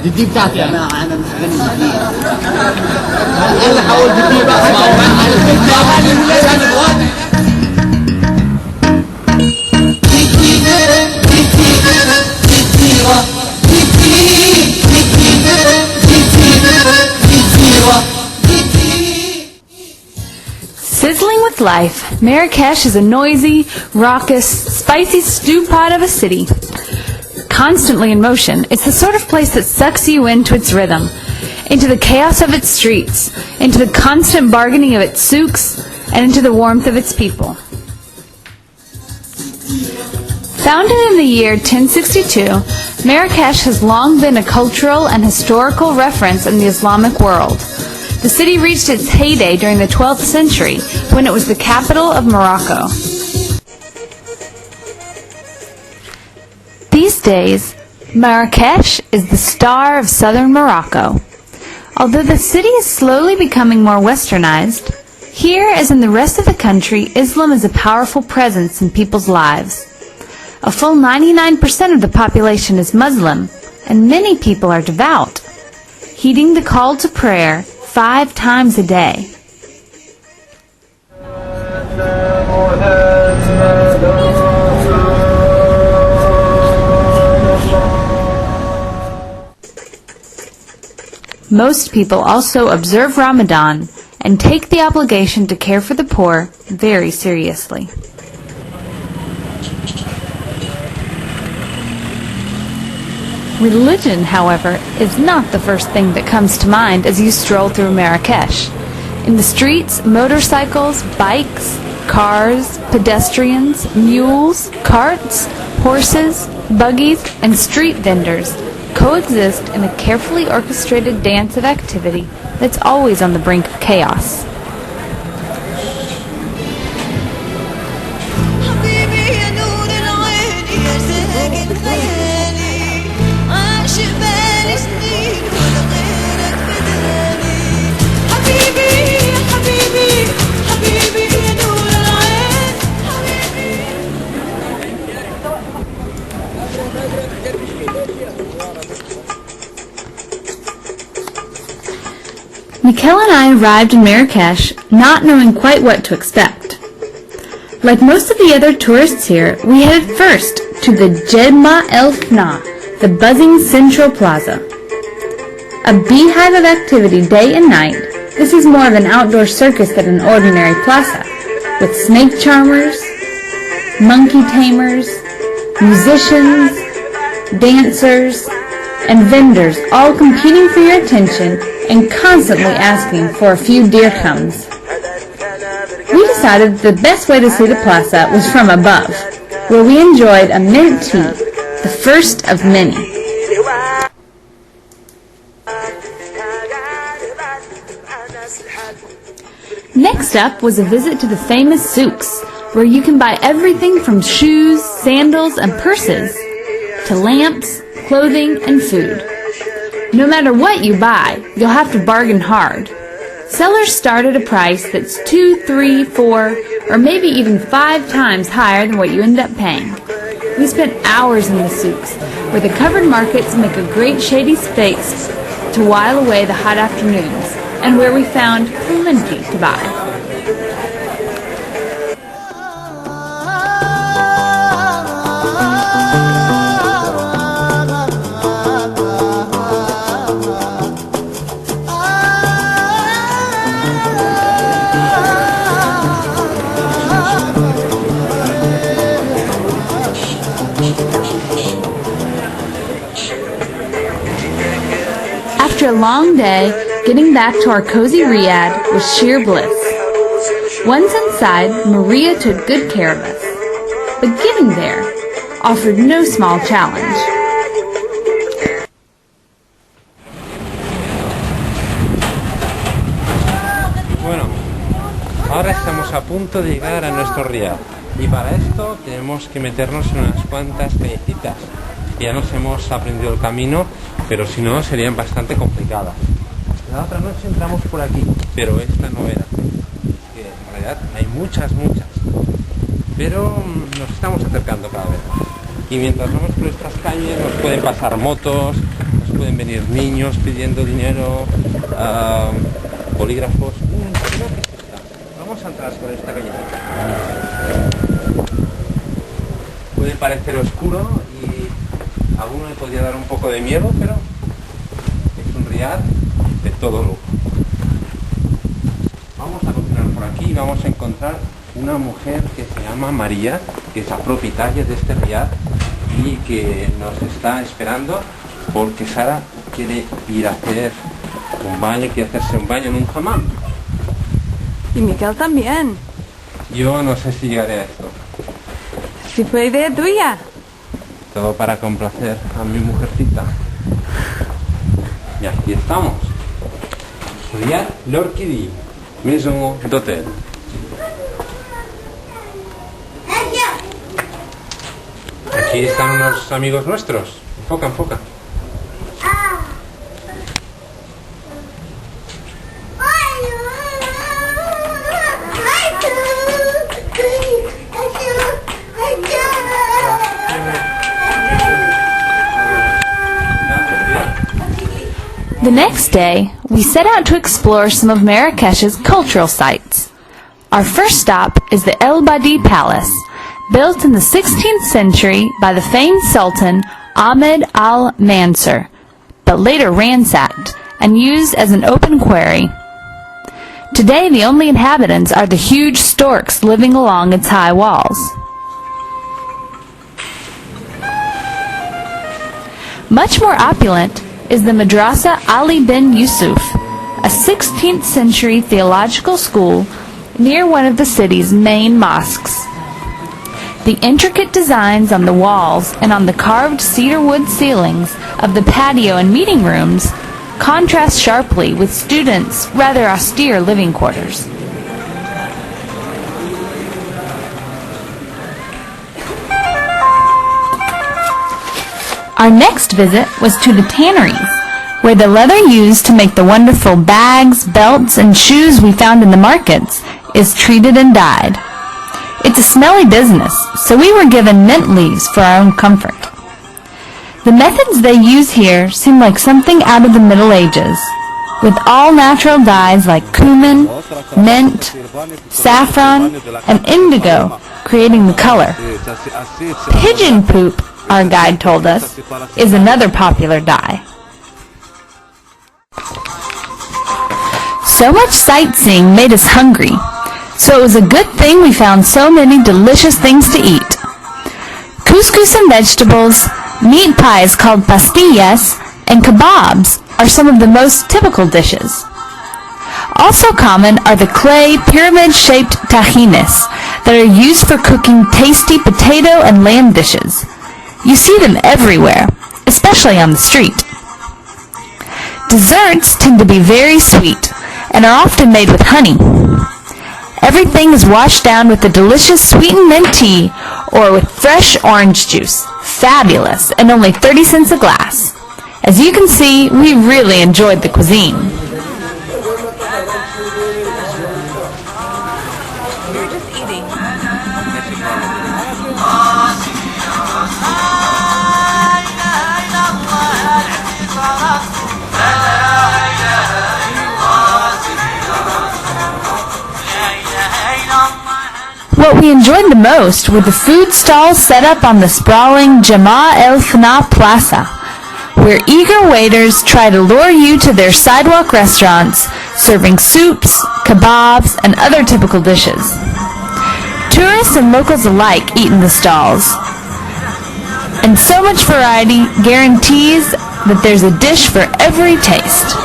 جدي بتاعتي انا مش غني جديد. انا حاول جدي بقى Sizzling with life, Marrakech is a noisy, raucous, spicy stew pot of a city. Constantly in motion, it's the sort of place that sucks you into its rhythm, into the chaos of its streets, into the constant bargaining of its souks, and into the warmth of its people. Founded in the year 1062, Marrakech has long been a cultural and historical reference in the Islamic world. The city reached its heyday during the 12th century, when it was the capital of Morocco. These days, Marrakech is the star of southern Morocco. Although the city is slowly becoming more westernized, here, as in the rest of the country, Islam is a powerful presence in people's lives. A full 99% of the population is Muslim, and many people are devout, heeding the call to prayer 5 times a day. Most people also observe Ramadan and take the obligation to care for the poor very seriously. Religion, however, is not the first thing that comes to mind as you stroll through Marrakech. In the streets, motorcycles, bikes, cars, pedestrians, mules, carts, horses, buggies, and street vendors coexist in a carefully orchestrated dance of activity that's always on the brink of chaos. Miquel and I arrived in Marrakech not knowing quite what to expect. Like most of the other tourists here, we headed first to the Jedma El Fna, the buzzing central plaza. A beehive of activity day and night, this is more of an outdoor circus than an ordinary plaza, with snake charmers, monkey tamers, musicians, dancers, and vendors all competing for your attention and constantly asking for a few dirhams. We decided the best way to see the plaza was from above, where we enjoyed a mint tea, the first of many. Next up was a visit to the famous souks, where you can buy everything from shoes, sandals, and purses, to lamps, clothing, and food. No matter what you buy, you'll have to bargain hard. Sellers start at a price that's 2, 3, 4, or maybe even 5 times higher than what you end up paying. We spent hours in the souks, where the covered markets make a great shady space to while away the hot afternoons, and where we found plenty to buy. After a long day, getting back to our cozy riad was sheer bliss. Once inside, Maria took good care of us, but getting there offered no small challenge. Bueno, ahora estamos a punto de llegar a nuestro riad y para esto tenemos que meternos en unas cuantas callecitas. Ya nos hemos aprendido el camino, pero si no serían bastante complicadas. La otra noche entramos por aquí, pero esta no era. Que en realidad hay muchas, pero nos estamos acercando cada vez más. Y mientras vamos por estas calles nos pueden pasar motos, pueden venir niños pidiendo dinero, bolígrafos. Creo que es esta. Vamos a entrar por esta calle. Puede parecer oscuro y a alguno le podría dar un poco de miedo, pero es un riad de todo lujo. Vamos a continuar por aquí y vamos a encontrar una mujer que se llama María, que es la propietaria de este riad y que nos está esperando porque Sara quiere ir a hacer un baño, quiere hacerse un baño en un hammam. Y Miquel también. Yo no sé si llegaré a esto. Si fue idea tuya. Todo para complacer a mi mujercita. Y aquí estamos. Riad L'Orchidée, Maison d'Hôtel. Aquí están unos amigos nuestros. Enfoca, enfoca. The next day, we set out to explore some of Marrakech's cultural sites. Our first stop is the El Badi Palace, built in the 16th century by the famed Sultan Ahmed al-Mansur, but later ransacked and used as an open quarry. Today, the only inhabitants are the huge storks living along its high walls. Much more opulent is the Madrasa Ali bin Yusuf, a 16th century theological school near one of the city's main mosques. The intricate designs on the walls and on the carved cedar wood ceilings of the patio and meeting rooms contrast sharply with students' rather austere living quarters. Our next visit was to the tanneries, where the leather used to make the wonderful bags, belts, and shoes we found in the markets is treated and dyed. It's a smelly business, so we were given mint leaves for our own comfort. The methods they use here seem like something out of the Middle Ages, with all natural dyes like cumin, mint, saffron, and indigo creating the color. Pigeon poop, our guide told us, is another popular dye. So much sightseeing made us hungry, so it was a good thing we found so many delicious things to eat. Couscous and vegetables, meat pies called pastillas, and kebabs are some of the most typical dishes. Also common are the clay, pyramid-shaped tajines that are used for cooking tasty potato and lamb dishes. You see them everywhere, especially on the street. Desserts tend to be very sweet and are often made with honey. Everything is washed down with a delicious sweetened mint tea or with fresh orange juice. Fabulous, and only 30 cents a glass. As you can see, we really enjoyed the cuisine. You're just eating. What we enjoyed the most were the food stalls set up on the sprawling Jama El Fna Plaza, where eager waiters try to lure you to their sidewalk restaurants, serving soups, kebabs, and other typical dishes. Tourists and locals alike eat in the stalls, and so much variety guarantees that there's a dish for every taste.